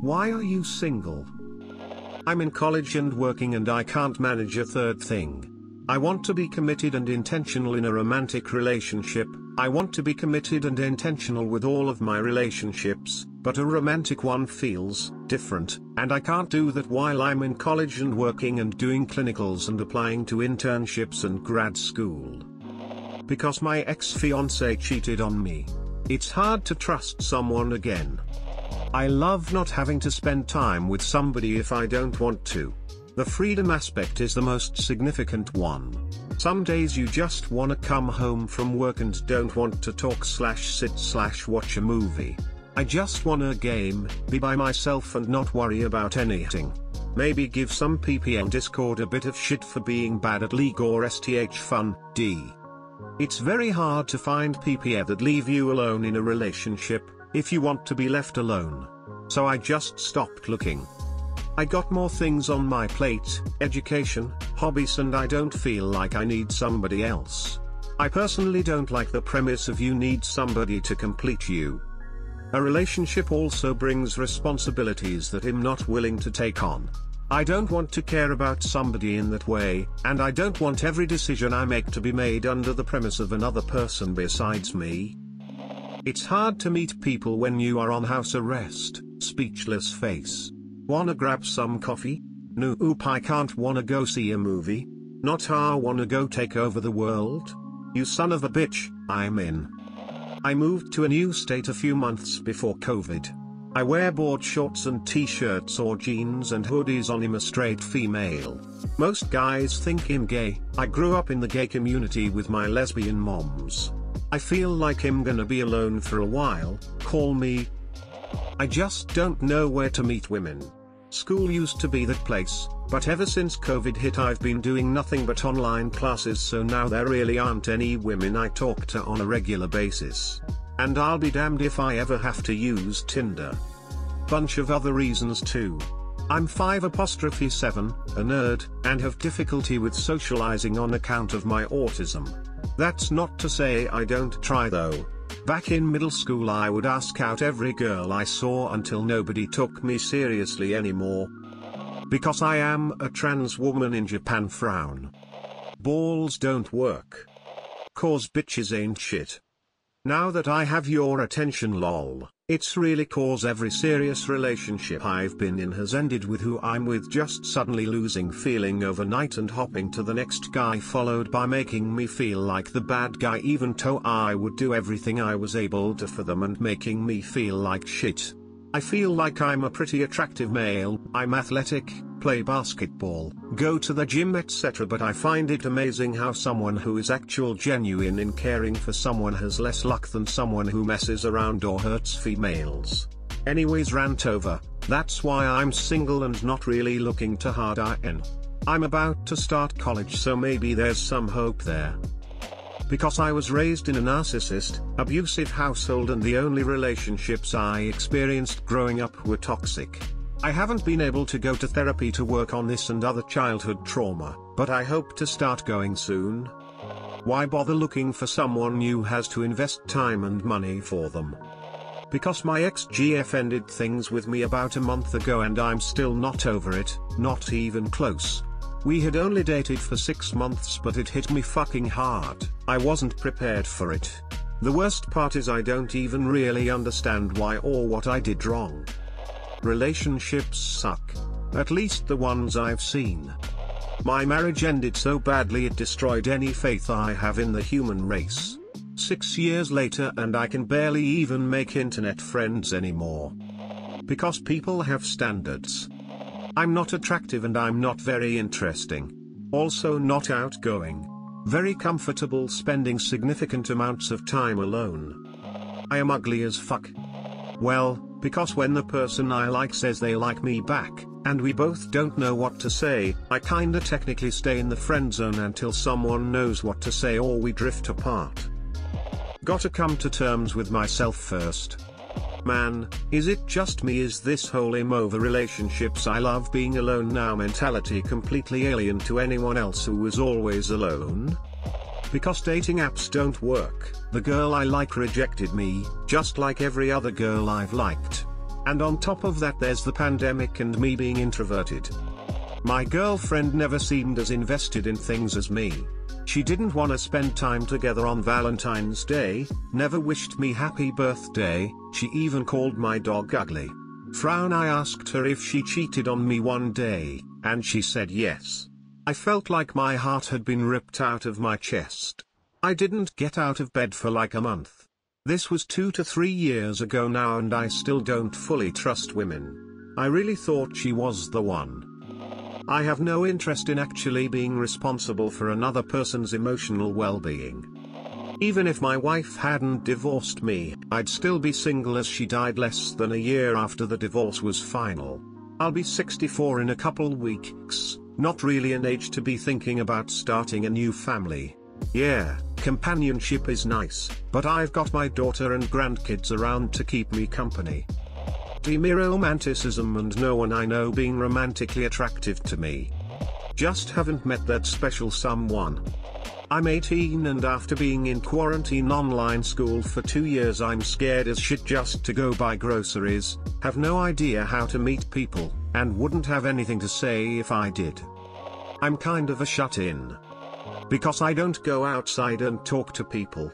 Why are you single? I'm in college and working and I can't manage a third thing. I want to be committed and intentional in a romantic relationship. I want to be committed and intentional with all of my relationships, but a romantic one feels different, and I can't do that while I'm in college and working and doing clinicals and applying to internships and grad school. Because my ex-fiancé cheated on me. It's hard to trust someone again. I love not having to spend time with somebody if I don't want to. The freedom aspect is the most significant one. Some days you just wanna come home from work and don't want to talk/sit/watch a movie. I just wanna game, be by myself and not worry about anything. Maybe give some people on Discord a bit of shit for being bad at League or STH Fun, D. It's very hard to find people that leave you alone in a relationship, if you want to be left alone. So I just stopped looking. I got more things on my plate, education, hobbies, and I don't feel like I need somebody else. I personally don't like the premise of you need somebody to complete you. A relationship also brings responsibilities that I'm not willing to take on. I don't want to care about somebody in that way, and I don't want every decision I make to be made under the premise of another person besides me. It's hard to meet people when you are on house arrest, speechless face. Wanna grab some coffee? Nope, I can't. Wanna go see a movie? Not wanna go take over the world? You son of a bitch, I'm in. I moved to a new state a few months before COVID. I wear board shorts and t-shirts or jeans and hoodies on. I'm a straight female. Most guys think I'm gay. I grew up in the gay community with my lesbian moms. I feel like I'm gonna be alone for a while, call me. I just don't know where to meet women. School used to be that place, but ever since COVID hit I've been doing nothing but online classes, so now there really aren't any women I talk to on a regular basis. And I'll be damned if I ever have to use Tinder. Bunch of other reasons too. I'm 5'7", a nerd, and have difficulty with socializing on account of my autism. That's not to say I don't try though. Back in middle school I would ask out every girl I saw until nobody took me seriously anymore. Because I am a trans woman in Japan, frown. Balls don't work. 'Cause bitches ain't shit. Now that I have your attention lol, it's really 'cause every serious relationship I've been in has ended with who I'm with just suddenly losing feeling overnight and hopping to the next guy, followed by making me feel like the bad guy even though I would do everything I was able to for them, and making me feel like shit. I feel like I'm a pretty attractive male, I'm athletic, play basketball, go to the gym etc, but I find it amazing how someone who is genuine in caring for someone has less luck than someone who messes around or hurts females. Anyways, rant over. That's why I'm single and not really looking to hard in. I'm about to start college, so maybe there's some hope there. Because I was raised in a narcissist, abusive household and the only relationships I experienced growing up were toxic. I haven't been able to go to therapy to work on this and other childhood trauma, but I hope to start going soon. Why bother looking for someone new has to invest time and money for them. Because my ex-GF ended things with me about a month ago and I'm still not over it, not even close. We had only dated for 6 months but it hit me fucking hard. I wasn't prepared for it. The worst part is I don't even really understand why or what I did wrong. Relationships suck. At least the ones I've seen. My marriage ended so badly it destroyed any faith I have in the human race. 6 years later and I can barely even make internet friends anymore. Because people have standards. I'm not attractive and I'm not very interesting. Also not outgoing. Very comfortable spending significant amounts of time alone. I am ugly as fuck. Well, because when the person I like says they like me back, and we both don't know what to say, I kinda technically stay in the friend zone until someone knows what to say or we drift apart. Gotta come to terms with myself first. Man, is it just me? Is this whole I'm over relationships, I love being alone now mentality completely alien to anyone else who was always alone? Because dating apps don't work, the girl I like rejected me, just like every other girl I've liked. And on top of that there's the pandemic and me being introverted. My girlfriend never seemed as invested in things as me. She didn't want to spend time together on Valentine's Day, never wished me happy birthday, she even called my dog ugly. Frown. I asked her if she cheated on me one day, and she said yes. I felt like my heart had been ripped out of my chest. I didn't get out of bed for like a month. This was 2 to 3 years ago now, and I still don't fully trust women. I really thought she was the one. I have no interest in actually being responsible for another person's emotional well-being. Even if my wife hadn't divorced me, I'd still be single as she died less than a year after the divorce was final. I'll be 64 in a couple weeks, not really an age to be thinking about starting a new family. Yeah, companionship is nice, but I've got my daughter and grandkids around to keep me company. Romanticism and no one I know being romantically attractive to me. Just haven't met that special someone. I'm 18 and after being in quarantine online school for 2 years I'm scared as shit just to go buy groceries, have no idea how to meet people, and wouldn't have anything to say if I did. I'm kind of a shut-in. Because I don't go outside and talk to people.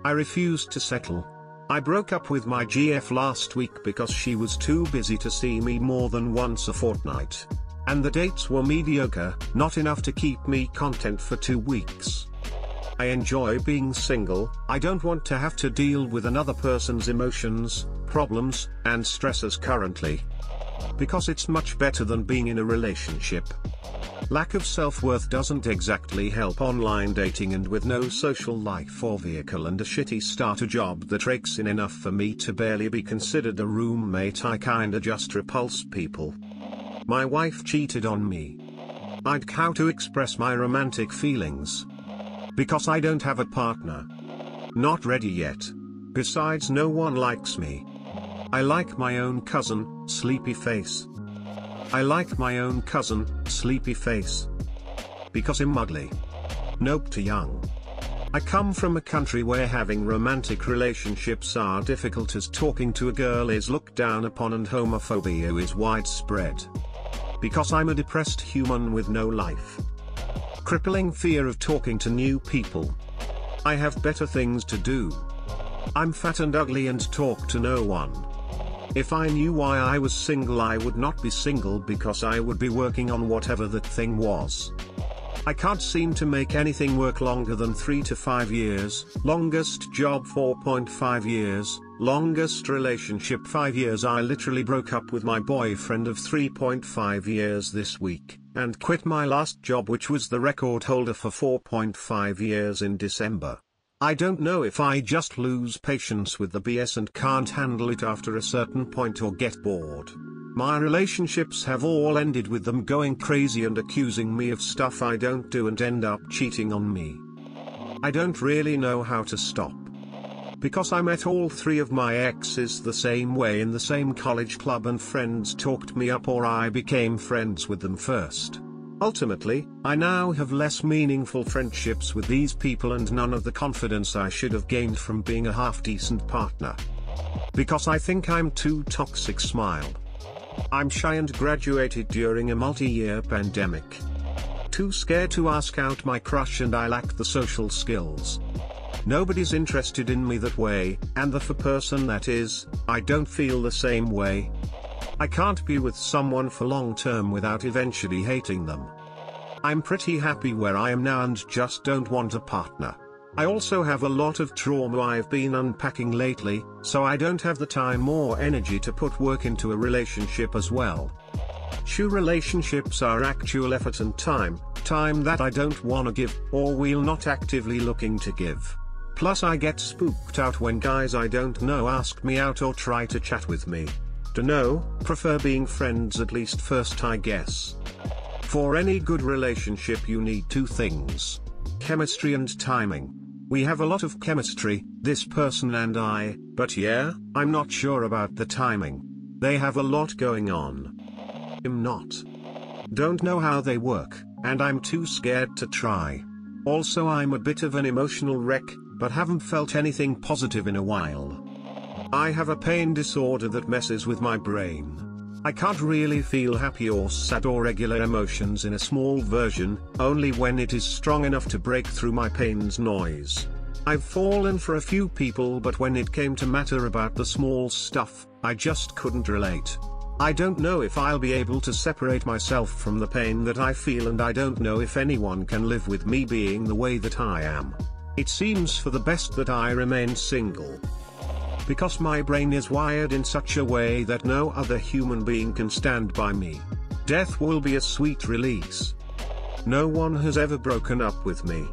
I refuse to settle. I broke up with my GF last week because she was too busy to see me more than once a fortnight. And the dates were mediocre, not enough to keep me content for 2 weeks. I enjoy being single, I don't want to have to deal with another person's emotions, problems, and stresses currently. Because it's much better than being in a relationship. Lack of self-worth doesn't exactly help online dating, and with no social life or vehicle and a shitty starter job that rakes in enough for me to barely be considered a roommate, I kinda just repulse people. My wife cheated on me. I'd how to express my romantic feelings. Because I don't have a partner. Not ready yet. Besides, no one likes me. I like my own cousin, sleepy face. I like my own cousin, sleepy face. Because I'm ugly. Nope, too young. I come from a country where having romantic relationships are difficult, as talking to a girl is looked down upon and homophobia is widespread. Because I'm a depressed human with no life. Crippling fear of talking to new people. I have better things to do. I'm fat and ugly and talk to no one. If I knew why I was single, I would not be single, because I would be working on whatever that thing was. I can't seem to make anything work longer than 3 to 5 years, longest job 4.5 years, longest relationship 5 years. I literally broke up with my boyfriend of 3.5 years this week, and quit my last job, which was the record holder for 4.5 years, in December. I don't know if I just lose patience with the BS and can't handle it after a certain point, or get bored. My relationships have all ended with them going crazy and accusing me of stuff I don't do and end up cheating on me. I don't really know how to stop. Because I met all 3 of my exes the same way in the same college club, and friends talked me up, or I became friends with them first. Ultimately, I now have less meaningful friendships with these people and none of the confidence I should have gained from being a half-decent partner. Because I think I'm too toxic. Smile. I'm shy and graduated during a multi-year pandemic. Too scared to ask out my crush, and I lack the social skills. Nobody's interested in me that way, and the person that is, I don't feel the same way. I can't be with someone for long term without eventually hating them. I'm pretty happy where I am now and just don't want a partner. I also have a lot of trauma I've been unpacking lately, so I don't have the time or energy to put work into a relationship as well. True relationships are actual effort and time that I don't wanna give, or will not actively looking to give. Plus I get spooked out when guys I don't know ask me out or try to chat with me. Prefer being friends at least first, I guess. For any good relationship you need 2 things. Chemistry and timing. We have a lot of chemistry, this person and I, but yeah, I'm not sure about the timing. They have a lot going on. I'm not. Don't know how they work, and I'm too scared to try. Also, I'm a bit of an emotional wreck, but haven't felt anything positive in a while. I have a pain disorder that messes with my brain. I can't really feel happy or sad or regular emotions in a small version, only when it is strong enough to break through my pain's noise. I've fallen for a few people, but when it came to matter about the small stuff, I just couldn't relate. I don't know if I'll be able to separate myself from the pain that I feel, and I don't know if anyone can live with me being the way that I am. It seems for the best that I remain single. Because my brain is wired in such a way that no other human being can stand by me. Death will be a sweet release. No one has ever broken up with me.